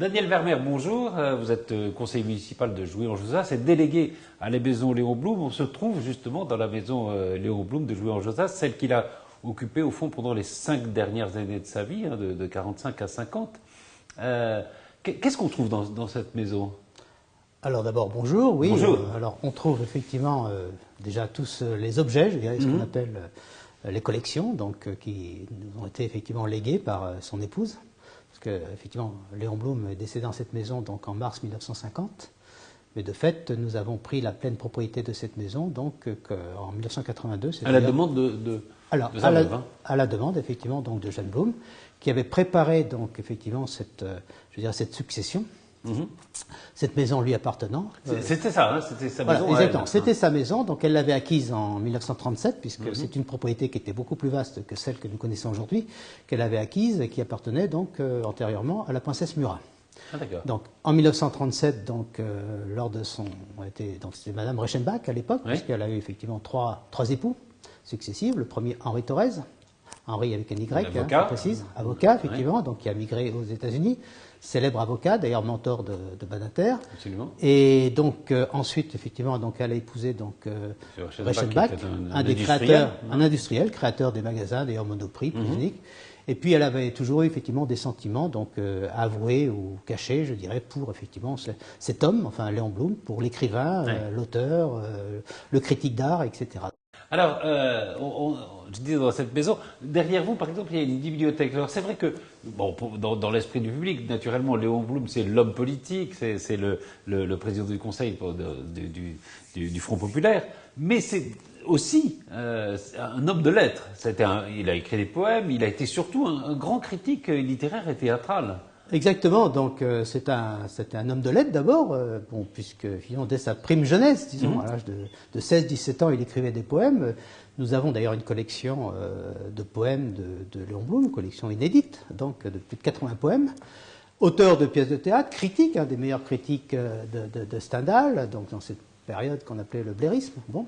Daniel Vermeer, bonjour. Vous êtes conseiller municipal de Jouy-en-Josas et délégué à la maison Léon Blum. On se trouve justement dans la maison Léon Blum de Jouy-en-Josas, celle qu'il a occupée au fond pendant les 5 dernières années de sa vie, de 45 à 50. Qu'est-ce qu'on trouve dans cette maison? Alors d'abord, bonjour. Oui, bonjour. Alors on trouve effectivement déjà tous les objets, je dirais, ce qu'on appelle les collections, donc qui nous ont été effectivement légués par son épouse. Parce que effectivement, Léon Blum est décédé dans cette maison donc en mars 1950. Mais de fait, nous avons pris la pleine propriété de cette maison donc en 1982. À la demande de sa veuve, à la demande effectivement donc de Jeanne Blum, qui avait préparé donc effectivement cette succession. Cette maison lui appartenant. C'était ça, hein, c'était sa maison. Voilà, exactement. C'était sa maison, donc elle l'avait acquise en 1937, puisque c'est une propriété qui était beaucoup plus vaste que celle que nous connaissons aujourd'hui, qu'elle avait acquise et qui appartenait donc antérieurement à la princesse Murat. Ah, d'accord. Donc en 1937, donc lors de son, donc c'était Madame Reichenbach à l'époque, puisqu'elle a eu effectivement trois époux successifs. Le premier Henri Thorez, Henri avec un Y, avocat, précise, avocat effectivement, donc qui a migré aux États-Unis. Célèbre avocat, d'ailleurs mentor de Badinter. Absolument. Et donc ensuite, effectivement, donc elle a épousé donc Reichenbach, un des créateurs, un industriel, créateur des magasins, d'ailleurs Monoprix, plus unique. Et puis elle avait toujours eu effectivement des sentiments, donc avoués ou cachés, je dirais, pour effectivement cet homme, enfin Léon Blum, pour l'écrivain, l'auteur, le critique d'art, etc. Alors, je dis dans cette maison, derrière vous, par exemple, il y a une bibliothèque. Alors, c'est vrai que, bon, dans l'esprit du public, naturellement, Léon Blum, c'est l'homme politique, c'est le président du Conseil du Front Populaire, mais c'est aussi un homme de lettres. Il a écrit des poèmes, il a été surtout un grand critique littéraire et théâtral. Exactement, donc c'était un homme de lettres d'abord, bon, puisque finalement dès sa prime jeunesse, disons, à l'âge de 16-17 ans, il écrivait des poèmes. Nous avons d'ailleurs une collection de poèmes de Léon Blum, une collection inédite, donc de plus de 80 poèmes. Auteur de pièces de théâtre, critique, des meilleurs critiques de Stendhal, donc dans cette période qu'on appelait le blairisme. Bon.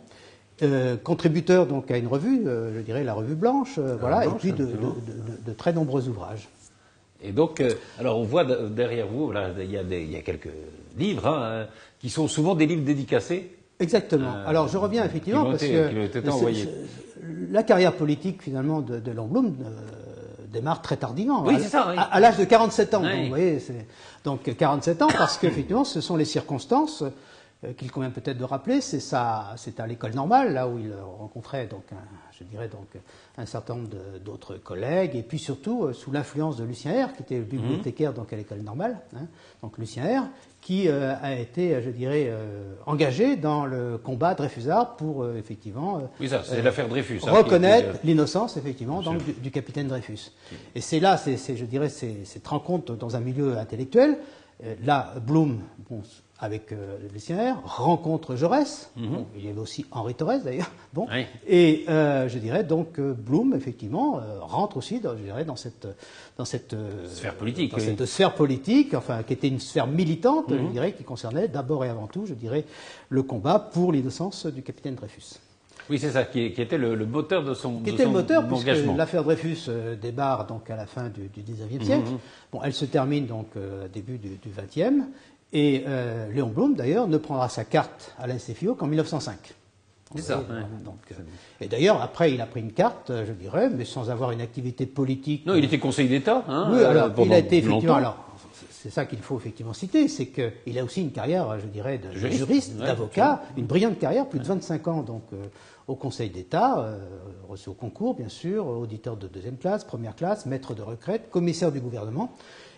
Contributeur donc à une revue, je dirais la Revue Blanche, voilà, et puis de très nombreux ouvrages. Et donc, alors on voit derrière vous, là, il y a quelques livres qui sont souvent des livres dédicacés. Exactement. Alors je reviens effectivement parce que la carrière politique finalement de Léon Blum démarre très tardivement. Oui, c'est ça. Oui. À l'âge de 47 ans. Oui. Donc, vous voyez, donc 47 ans parce qu'effectivement ce sont les circonstances qu'il convient peut-être de rappeler. C'est à l'école normale, là où il rencontrait donc un certain nombre d'autres collègues, et puis surtout sous l'influence de Lucien Hère, qui était le bibliothécaire donc à l'école normale, donc Lucien Hère, qui a été, je dirais, engagé dans le combat Dreyfusard pour effectivement c'est l'affaire Dreyfus, reconnaître l'innocence effectivement donc, du capitaine Dreyfus. Et c'est là, je dirais, cette rencontre dans un milieu intellectuel. Là, Blum, bon, avec Lucien Hère, rencontre Jaurès. Bon, il y avait aussi Henri Thorez d'ailleurs. Bon, et je dirais donc Blum effectivement rentre aussi, dans cette sphère politique, cette sphère politique, enfin qui était une sphère militante, je dirais, qui concernait d'abord et avant tout, je dirais, le combat pour l'innocence du capitaine Dreyfus. Oui, c'est ça, qui était le moteur de son engagement. Qui était le moteur, puisque l'affaire Dreyfus débarre donc à la fin du XIXe siècle. Bon, elle se termine donc début du XXe. Et Léon Blum, d'ailleurs, ne prendra sa carte à la SFIO qu'en 1905. C'est ça. Et d'ailleurs, après, il a pris une carte, je dirais, mais sans avoir une activité politique. Non, il était conseiller d'État. Oui, alors, il a été effectivement. Alors, c'est ça qu'il faut effectivement citer, c'est qu'il a aussi une carrière, je dirais, de juriste, d'avocat, une brillante carrière, plus de 25 ans donc au Conseil d'État, reçu au concours, bien sûr, auditeur de deuxième classe, première classe, maître de retraite, commissaire du gouvernement.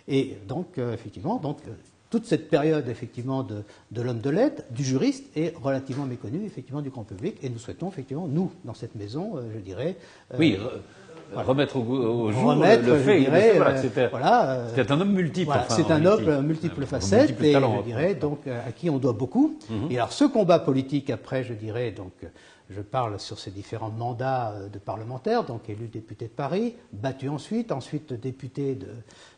Et donc, effectivement, toute cette période effectivement de l'homme de lettres, du juriste, est relativement méconnue effectivement du grand public. Et nous souhaitons effectivement, nous, dans cette maison, je dirais... remettre au jour le fait. C'était un homme multiple. Voilà, c'est un homme multiple facettes, et je dirais donc à qui on doit beaucoup. Et alors ce combat politique après, je dirais donc... Je parle sur ces différents mandats de parlementaires, donc élu député de Paris, battu ensuite député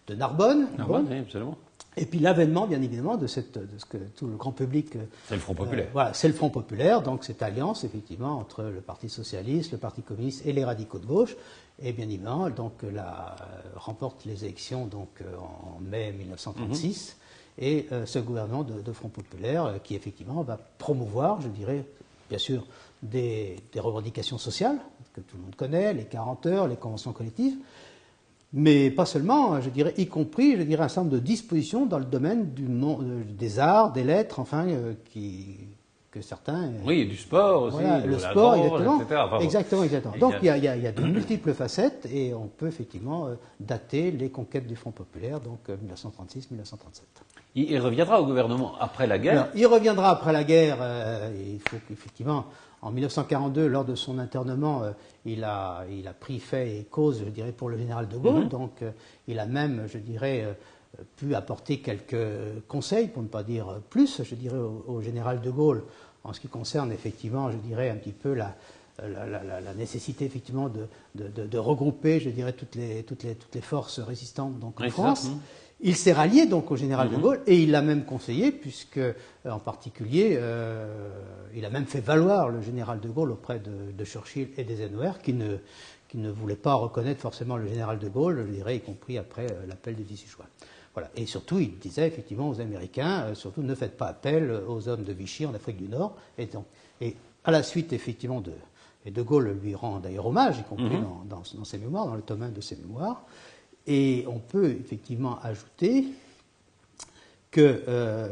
de Narbonne. Narbonne, oui, absolument. Et puis l'avènement, bien évidemment, de ce que tout le grand public... C'est le Front populaire. Voilà, c'est le Front populaire, donc cette alliance, effectivement, entre le Parti socialiste, le Parti communiste et les radicaux de gauche. Et bien évidemment, donc, remporte les élections donc, en mai 1936. Et ce gouvernement de Front populaire qui, effectivement, va promouvoir, je dirais, bien sûr, des revendications sociales, que tout le monde connaît, les 40 heures, les conventions collectives, mais pas seulement, je dirais, y compris, je dirais, un certain nombre de dispositions dans le domaine des arts, des lettres, enfin, que certains... Oui, du sport aussi, voilà, de le la sport, gorge, exactement. etc. Enfin, Exactement. Donc, il y a de multiples facettes, et on peut effectivement dater les conquêtes du Front populaire, donc 1936-1937. Il reviendra au gouvernement après la guerre. Alors, il reviendra après la guerre, il faut qu'effectivement... En 1942, lors de son internement, il a pris fait et cause, je dirais, pour le général de Gaulle. Donc, il a même, je dirais, pu apporter quelques conseils, pour ne pas dire plus, je dirais, au général de Gaulle, en ce qui concerne, effectivement, je dirais, un petit peu la nécessité, effectivement, de regrouper, je dirais, toutes les forces résistantes donc, en France. Il s'est rallié donc au général de Gaulle et il l'a même conseillé puisque, en particulier, il a même fait valoir le général de Gaulle auprès de Churchill et d'Eisenhower qui ne voulaient pas reconnaître forcément le général de Gaulle, je dirais, y compris après l'appel du 18 juin. Voilà. Et surtout, il disait effectivement aux Américains, surtout ne faites pas appel aux hommes de Vichy en Afrique du Nord. Et à la suite, effectivement, et de Gaulle lui rend d'ailleurs hommage, y compris dans ses mémoires, dans le tome 1 de ses mémoires. Et on peut effectivement ajouter que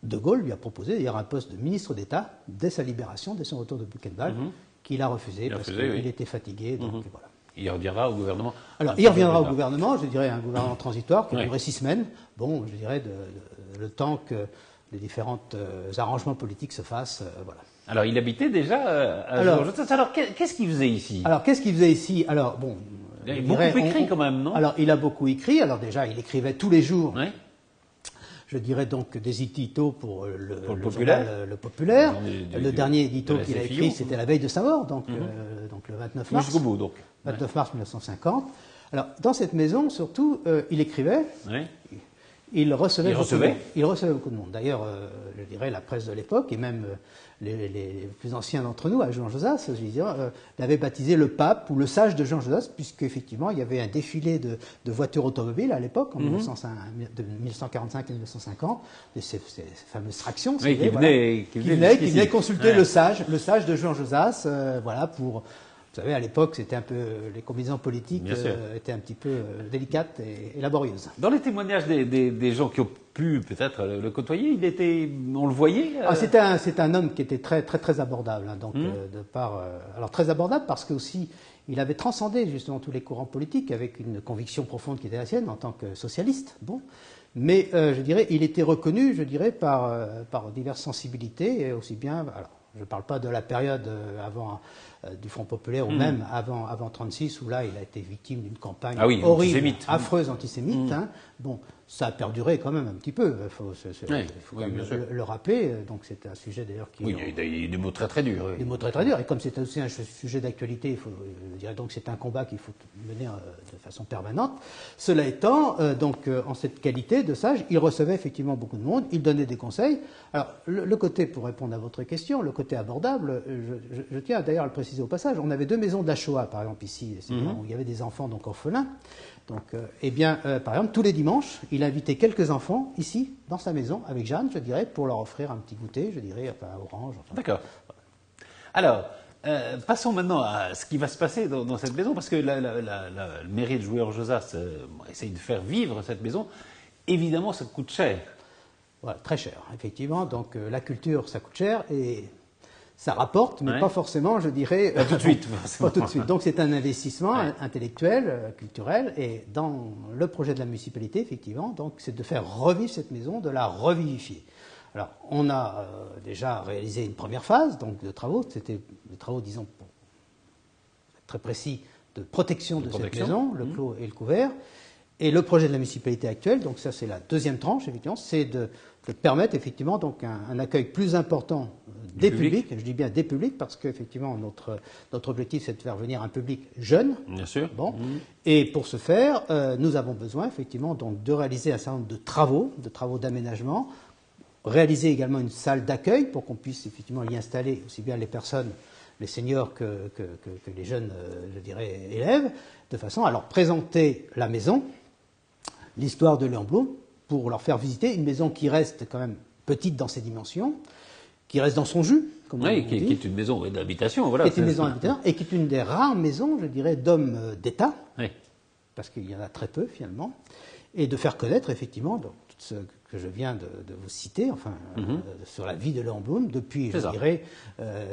De Gaulle lui a proposé d'ailleurs un poste de ministre d'État dès sa libération, dès son retour de Buchenwald, qu'il a refusé parce qu'il était fatigué. Donc, voilà. Il reviendra au gouvernement. Alors, il reviendra au gouvernement, je dirais un gouvernement transitoire qui a duré 6 semaines. Bon, je dirais le temps que les différents arrangements politiques se fassent. Voilà. Alors, il habitait déjà à Georgetown. Alors, qu'est-ce qu'il faisait ici? Alors, qu'est-ce qu'il faisait ici? Alors, bon. Il a beaucoup écrit quand même, non? Alors, il a beaucoup écrit. Alors, déjà, il écrivait tous les jours. Oui. Je dirais donc des éditos pour le Populaire. Journal Le Populaire. Le dernier édito qu'il a écrit, c'était la veille de sa mort, donc le 29 mars. Jusqu'au bout, donc. 29 mars 1950. Alors, dans cette maison, surtout, il écrivais. Oui. Il recevait beaucoup de monde. D'ailleurs, je dirais, la presse de l'époque, et même les plus anciens d'entre nous, à Jean Josas, je dirais, l'avaient baptisé le pape ou le sage de Jean Josas, puisqu'effectivement, il y avait un défilé de voitures automobiles à l'époque, en 1945 et 1950, de ces fameuses tractions. Oui, qui venaient consulter le sage de Jean Josas, voilà, pour... Vous savez, à l'époque, c'était un peu les combinaisons politiques étaient un petit peu délicates et laborieuses. Dans les témoignages des gens qui ont pu peut-être le côtoyer, on le voyait. C'est un homme qui était très très très abordable, hein, donc alors très abordable parce que aussi il avait transcendé justement tous les courants politiques avec une conviction profonde qui était la sienne en tant que socialiste. Bon. Mais je dirais, il était reconnu, je dirais, par diverses sensibilités, et aussi bien. Alors, je ne parle pas de la période avant du Front populaire ou même avant 1936 où là il a été victime d'une campagne horrible, affreuse antisémite. Hein. Bon, ça a perduré quand même un petit peu. Il faut le rappeler. Donc c'est un sujet d'ailleurs qui. Oui, il y a des mots très très durs. Oui. Des mots très très durs. Et comme c'est aussi un sujet d'actualité, je dirais donc c'est un combat qu'il faut mener de façon permanente. Cela étant, en cette qualité de sage, il recevait effectivement beaucoup de monde. Il donnait des conseils. Alors le côté, pour répondre à votre question, le côté abordable, je tiens d'ailleurs à le préciser au passage. On avait 2 maisons de la Shoah, par exemple ici, où il y avait des enfants donc orphelins. Donc, par exemple, tous les dimanches, il invitait quelques enfants ici, dans sa maison, avec Jeanne, je dirais, pour leur offrir un petit goûter, je dirais, enfin, orange. Enfin, d'accord. Alors, passons maintenant à ce qui va se passer dans cette maison, parce que le mairie de Jouy-en-Josas essaye de faire vivre cette maison. Évidemment, ça coûte cher. Voilà, très cher, effectivement. Donc, la culture, ça coûte cher et ça rapporte, mais pas forcément, je dirais... Pas tout de suite. Pas tout de suite. Donc c'est un investissement intellectuel, culturel, et dans le projet de la municipalité, effectivement, donc c'est de faire revivre cette maison, de la revivifier. Alors, on a déjà réalisé une première phase donc, de travaux, c'était des travaux, disons, très précis, de protection de cette maison, le clos et le couvert. Et le projet de la municipalité actuelle, donc ça c'est la deuxième tranche, effectivement, c'est de permettre effectivement donc un accueil plus important des publics. Je dis bien des publics parce qu'effectivement notre objectif c'est de faire venir un public jeune. Bien sûr. Bon. Et pour ce faire, nous avons besoin effectivement donc de réaliser un certain nombre de travaux d'aménagement, réaliser également une salle d'accueil pour qu'on puisse effectivement y installer aussi bien les personnes, les seniors que les jeunes, je dirais, élèves, de façon à leur présenter la maison, l'histoire de Léon Blum, pour leur faire visiter une maison qui reste quand même petite dans ses dimensions, qui reste dans son jus, comme on dit. Qui est une maison d'habitation, voilà. Qui est une maison d'habitation, et qui est une des rares maisons, je dirais, d'hommes d'État, parce qu'il y en a très peu finalement, et de faire connaître effectivement donc, tout ce que je viens de vous citer, enfin, sur la vie de Léon Blum, depuis, je dirais,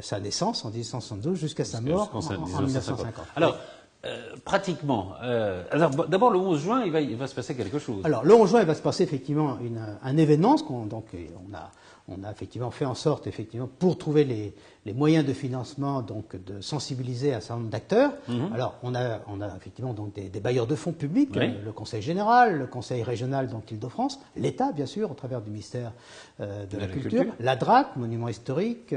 sa naissance en 1872 jusqu'à sa mort en 1950. Alors, pratiquement. D'abord, le 11 juin, il va se passer quelque chose. Alors, le 11 juin, il va se passer effectivement un événement. On a effectivement fait en sorte, effectivement, pour trouver les moyens de financement, donc de sensibiliser un certain nombre d'acteurs. Alors, on a effectivement donc des bailleurs de fonds publics, le Conseil général, le Conseil régional d'Île-de-France, l'État, bien sûr, au travers du ministère de la Culture, la DRAC, Monument historique,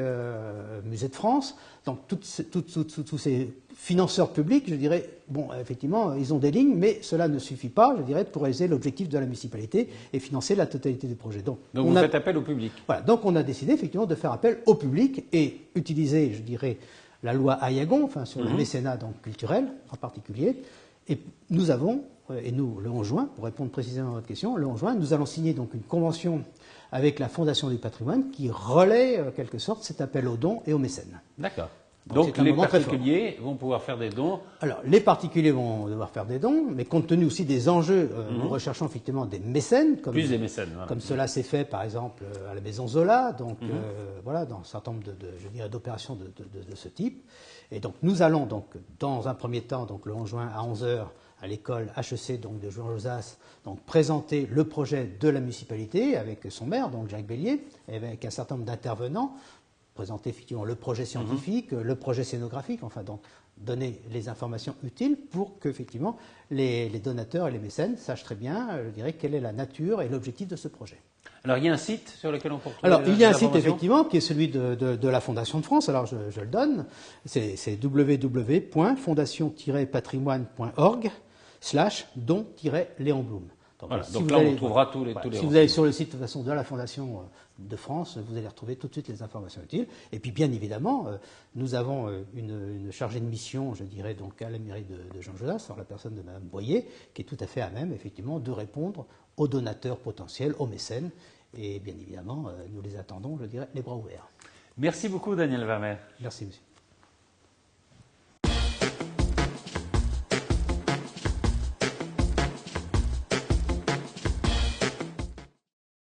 Musée de France. Donc, tous ces financeurs publics, je dirais, bon, effectivement, ils ont des lignes, mais cela ne suffit pas, je dirais, pour réaliser l'objectif de la municipalité et financer la totalité du projet. Donc vous faites appel au public. Voilà, donc on a décidé effectivement de faire appel au public et utiliser, je dirais, la loi Ayagon, enfin sur le mécénat donc, culturel en particulier. Et nous avons, le 11 juin, pour répondre précisément à votre question, le 11 juin, nous allons signer donc une convention avec la Fondation du patrimoine qui relaie, en quelque sorte, cet appel aux dons et aux mécènes. D'accord. Donc les particuliers vont pouvoir faire des dons. Alors les particuliers vont devoir faire des dons, mais compte tenu aussi des enjeux, nous recherchons effectivement des mécènes, comme cela s'est fait par exemple à la Maison Zola, donc voilà, dans un certain nombre d'opérations de ce type. Et donc nous allons donc dans un premier temps, donc le 11 juin à 11h à l'école HEC donc de Juan-Josas, donc présenter le projet de la municipalité avec son maire, donc Jacques Bellier, et avec un certain nombre d'intervenants. Présenter effectivement le projet scientifique, le projet scénographique, enfin donc donner les informations utiles pour que effectivement les donateurs et les mécènes sachent très bien, je dirais, quelle est la nature et l'objectif de ce projet. Alors il y a un site sur lequel on peut retrouver. Alors il y a un site effectivement qui est celui de la Fondation de France. Alors je le donne, c'est www.fondationtirepatrimoine.org/don-Léon Blum. Voilà, donc là, on trouvera tous les si vous allez sur le site de toute façon de la Fondation de France, vous allez retrouver tout de suite les informations utiles. Et puis, bien évidemment, nous avons une chargée de mission, je dirais, donc à la mairie de Jean-Josas, en la personne de Mme Boyer, qui est tout à fait à même, effectivement, de répondre aux donateurs potentiels, aux mécènes. Et bien évidemment, nous les attendons, je dirais, les bras ouverts. Merci beaucoup, Daniel Vermeer. Merci, monsieur.